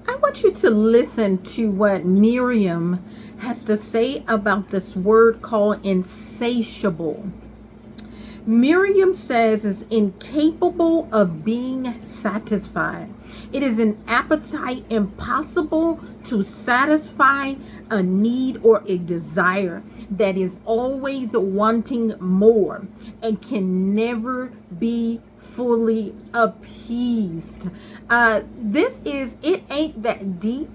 I want you to listen to what Miriam has to say about this word called insatiable. Miriam says is incapable of being satisfied. It is an appetite impossible to satisfy a need or a desire that is always wanting more and can never be fully appeased. It ain't that deep.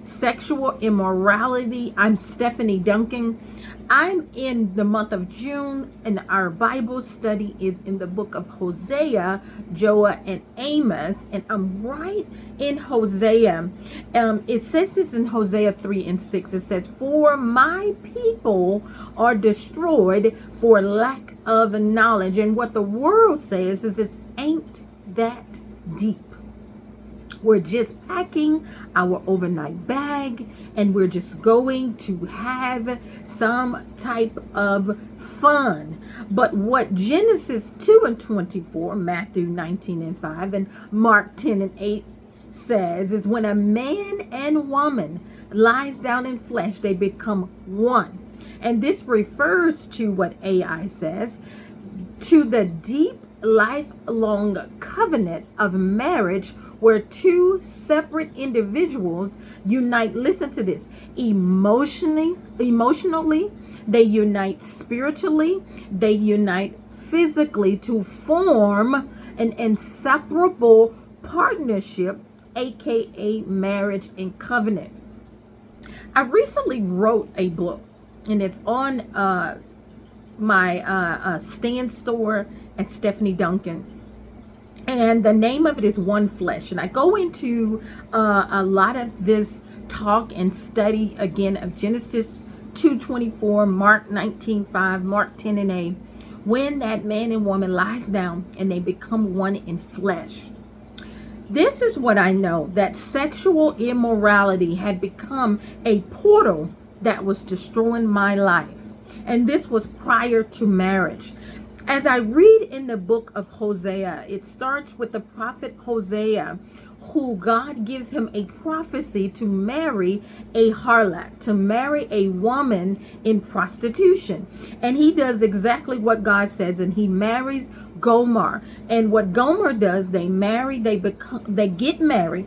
Sexual immorality. I'm Stephanie Duncan. I'm in the month of June, and our Bible study is in the book of Hosea, Joah, and Amos, and I'm right in Hosea. It says this in Hosea 3 and 6. It says, "For my people are destroyed for lack of knowledge." And what the world says is it ain't that deep. We're just packing our overnight bag and we're just going to have some type of fun. But what Genesis 2 and 24, Matthew 19 and 5, and Mark 10 and 8 says is when a man and woman lies down in flesh, they become one. And this refers to what AI says, to the deep lifelong covenant of marriage where two separate individuals unite. Listen to this. Emotionally, they unite spiritually, they unite physically to form an inseparable partnership, aka marriage and covenant. I recently wrote a book, and it's on my stand store at Stephanie Duncan, and the name of it is Oneflesh. And I go into a lot of this talk and study again of Genesis 2:24, Mark 19:5, Mark 10 and 8, when that man and woman lies down and they become one in flesh. This is what I know, that sexual immorality had become a portal that was destroying my life. And this was prior to marriage. As I read in the book of Hosea, it starts with the prophet Hosea, who God gives him a prophecy to marry a harlot, to marry a woman in prostitution. And he does exactly what God says, and he marries Gomer. And what Gomer does, they get married,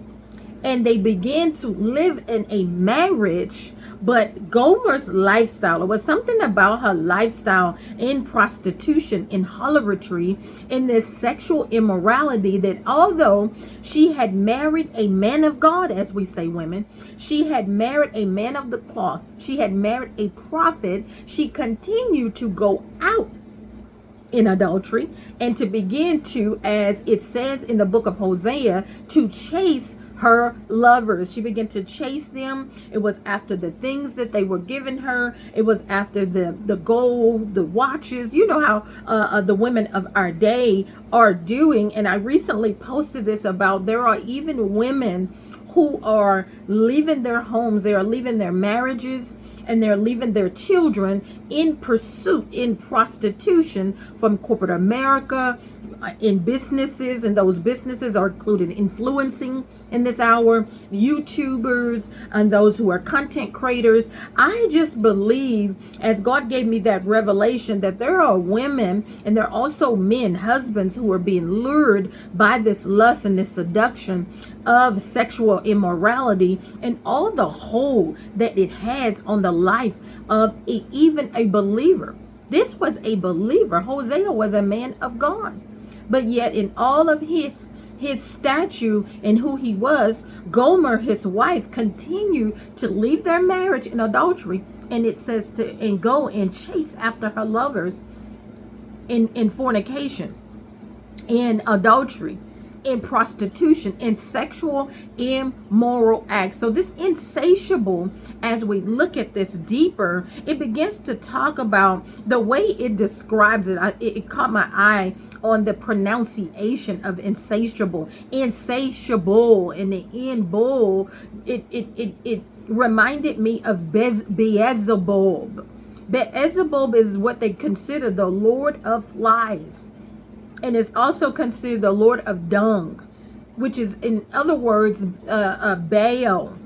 and they begin to live in a marriage. But Gomer's lifestyle, it was something about her lifestyle in prostitution, in harlotry, in this sexual immorality, that although she had married a man of God, as we say women, she had married a man of the cloth, she had married a prophet, she continued to go out in adultery and to begin to, as it says in the book of Hosea, to chase her lovers. She began to chase them. It was after the things that they were giving her. It was after the gold, the watches. You know how the women of our day are doing. And I recently posted this about there are even women who are leaving their homes, they are leaving their marriages, and they're leaving their children in pursuit, in prostitution from corporate America, in businesses, and those businesses are included influencing in this hour, YouTubers, and those who are content creators. I just believe, as God gave me that revelation, that there are women and there are also men, husbands, who are being lured by this lust and this seduction of sexual immorality and all the hold that it has on the life of even a believer. This was a believer. Hosea was a man of God. But yet in all of his statue and who he was, Gomer, his wife, continued to leave their marriage in adultery. And it says and go and chase after her lovers in fornication, in adultery, in prostitution, in sexual immoral acts. So this insatiable, as we look at this deeper, it begins to talk about the way it describes it. It caught my eye on the pronunciation of insatiable, and the in buhl. It reminded me of Beelzebub. Beelzebub is what they consider the Lord of Lies, and is also considered the Lord of Dung. which is, in other words, Baal.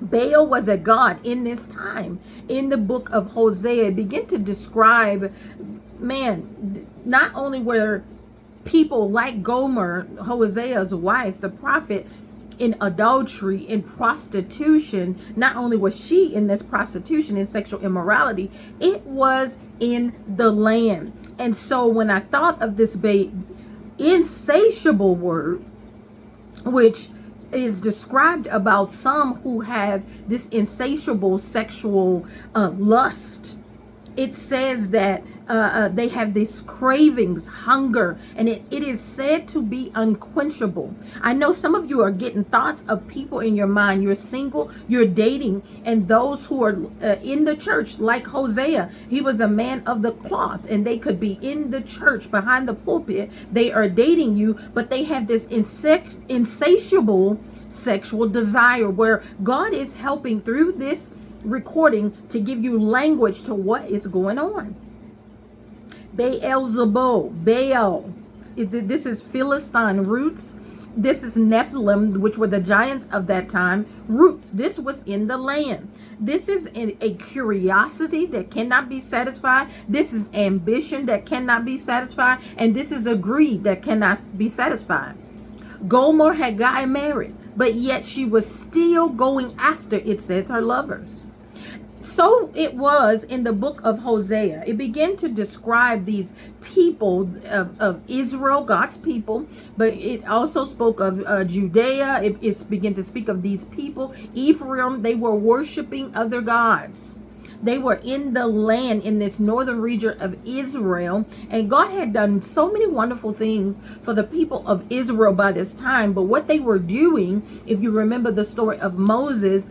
Baal was a god in this time. In the book of Hosea, it began to describe, man, not only were people like Gomer, Hosea's wife, the prophet, in adultery, in prostitution. Not only was she in this prostitution and sexual immorality, it was in the land. And so when I thought of this insatiable word, which is described about some who have this insatiable sexual lust, it says that they have these cravings, hunger, and it is said to be unquenchable. I know some of you are getting thoughts of people in your mind. You're single, you're dating, and those who are in the church, like Hosea, he was a man of the cloth, and they could be in the church behind the pulpit. They are dating you, but they have this insatiable sexual desire, where God is helping through this recording to give you language to what is going on. Beelzebub, Baal. This is Philistine roots. This is Nephilim, which were the giants of that time, roots. This was in the land. This is a curiosity that cannot be satisfied. This is ambition that cannot be satisfied. And this is a greed that cannot be satisfied. Gomer had gotten married, but yet she was still going after, it says, her lovers. So it was in the book of Hosea. It began to describe these people of Israel, God's people, but it also spoke of Judea. It began to speak of these people. Ephraim, they were worshiping other gods. They were in the land in this northern region of Israel, and God had done so many wonderful things for the people of Israel by this time. But what they were doing, if you remember the story of Moses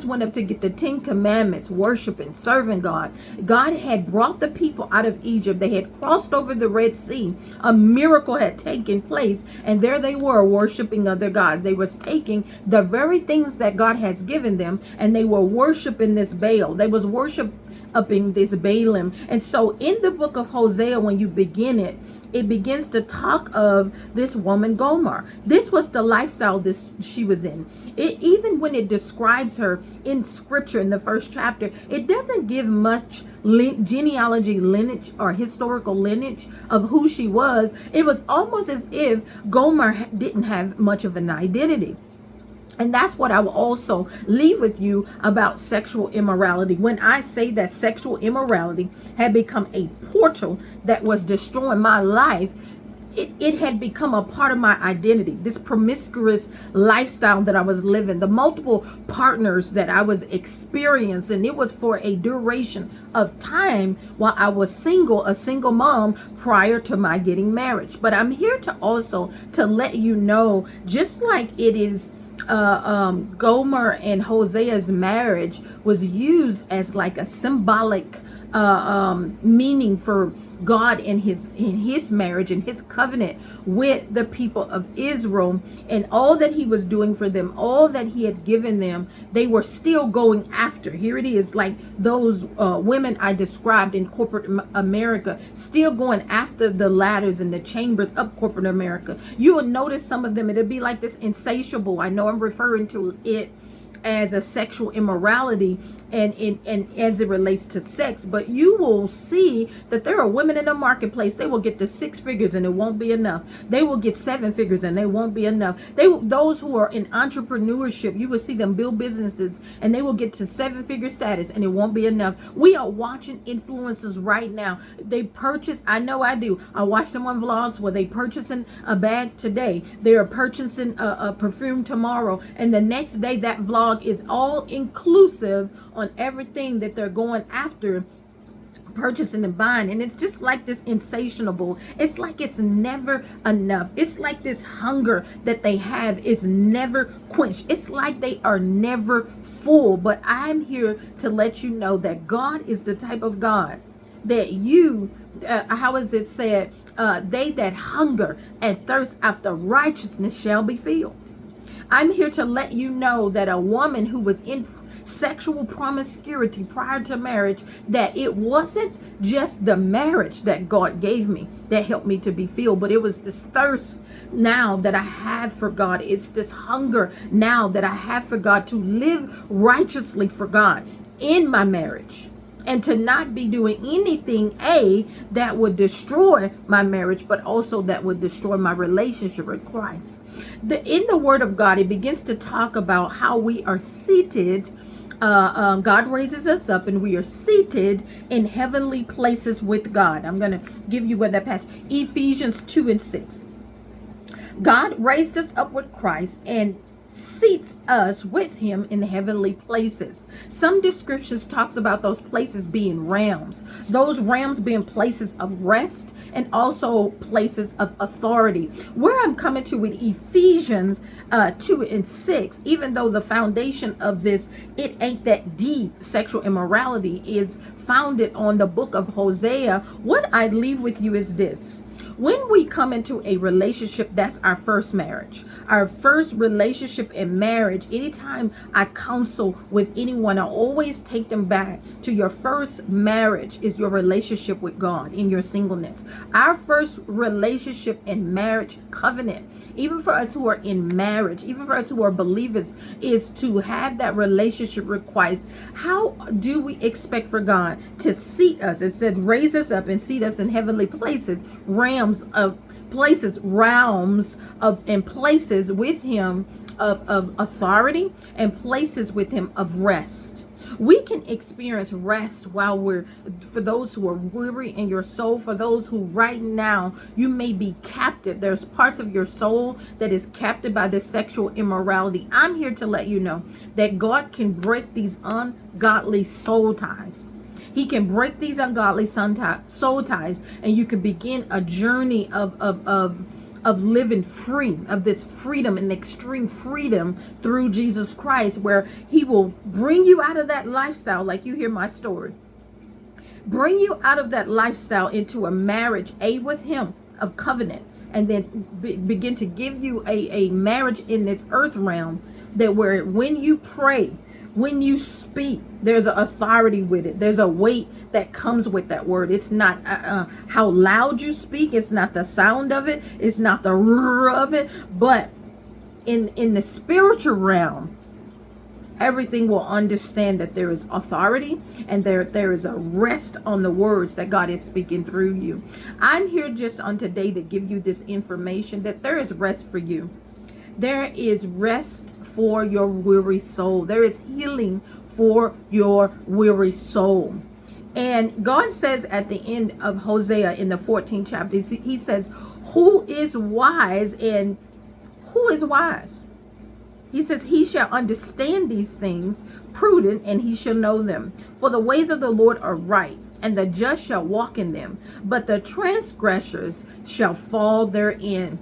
went up to get the 10 commandments, worshiping, serving God. God had brought the people out of Egypt. They had crossed over the Red Sea. A miracle had taken place, and there they were worshiping other gods. They was taking the very things that God has given them, and they were worshiping this Baal. They was worshiping this Balaam. And so in the book of Hosea, when you begin it, it begins to talk of this woman Gomer. This was the lifestyle she was in. Even when it describes her in scripture in the first chapter, it doesn't give much genealogy, lineage, or historical lineage of who she was. It was almost as if Gomer didn't have much of an identity. And that's what I will also leave with you about sexual immorality. When I say that sexual immorality had become a portal that was destroying my life, it had become a part of my identity. This promiscuous lifestyle that I was living, the multiple partners that I was experiencing, it was for a duration of time while I was single, a single mom prior to my getting married. But I'm here to also to let you know, just like it is Gomer and Hosea's marriage was used as like a symbolic meaning for God in his marriage and his covenant with the people of Israel, and all that he was doing for them, all that he had given them, they were still going after. Here it is, like those women I described in corporate America, still going after the ladders and the chambers of corporate America. You will notice some of them, it'll be like this insatiable. I know I'm referring to it as a sexual immorality and as it relates to sex, but you will see that there are women in the marketplace. They will get to 6 figures and it won't be enough. They will get 7 figures and they won't be enough. Those who are in entrepreneurship, you will see them build businesses and they will get to 7-figure status and it won't be enough. We are watching influencers right now. They purchase, I know I do, I watch them on vlogs where they purchasing a bag today, they are purchasing a perfume tomorrow, and the next day that vlog is all inclusive on everything that they're going after, purchasing and buying. And it's just like this insatiable, it's like it's never enough. It's like this hunger that they have is never quenched. It's like they are never full. But I'm here to let you know that God is the type of God that you how is it said, they that hunger and thirst after righteousness shall be filled. I'm here to let you know that a woman who was in sexual promiscuity prior to marriage, that it wasn't just the marriage that God gave me that helped me to be filled, but it was this thirst now that I have for God. It's this hunger now that I have for God, to live righteously for God in my marriage, and to not be doing anything that would destroy my marriage, but also that would destroy my relationship with Christ. In the Word of God, it begins to talk about how we are seated. God raises us up and we are seated in heavenly places with God. I'm going to give you what that passage, Ephesians 2:6. God raised us up with Christ and seats us with him in heavenly places. Some descriptions talks about those places being realms, those realms being places of rest and also places of authority. Where I'm coming to with Ephesians 2:6, even though the foundation of this, it ain't that deep, sexual immorality is founded on the book of Hosea, what I leave with you is this. When we come into a relationship, that's our first marriage, our first relationship in marriage. Anytime I counsel with anyone, I always take them back to your first marriage is your relationship with God in your singleness. Our first relationship in marriage covenant, even for us who are in marriage, even for us who are believers, is to have that relationship with Christ. How do we expect for God to seat us? It said, raise us up and seat us in heavenly places, realms of places, realms of, and places with him of authority, and places with him of rest. We can experience rest while we're, for those who are weary in your soul, for those who right now you may be captive. There's parts of your soul that is captive by this sexual immorality. I'm here to let you know that God can break these ungodly soul ties. He can break these ungodly soul ties, and you can begin a journey of living free, of this freedom and extreme freedom through Jesus Christ, where he will bring you out of that lifestyle, like you hear my story, bring you out of that lifestyle into a marriage, with him of covenant, and then begin to give you a marriage in this earth realm, that where when you pray, when you speak, there's an authority with it. There's a weight that comes with that word. It's not how loud you speak. It's not the sound of it. It's not the roar of it. But in the spiritual realm, everything will understand that there is authority, and there is a rest on the words that God is speaking through you. I'm here just on today to give you this information that there is rest for you. There is rest for your weary soul. There is healing for your weary soul. And God says at the end of Hosea in the 14th chapter, he says, who is wise and who is wise? He says, he shall understand these things, prudent, and he shall know them. For the ways of the Lord are right, and the just shall walk in them, but the transgressors shall fall therein.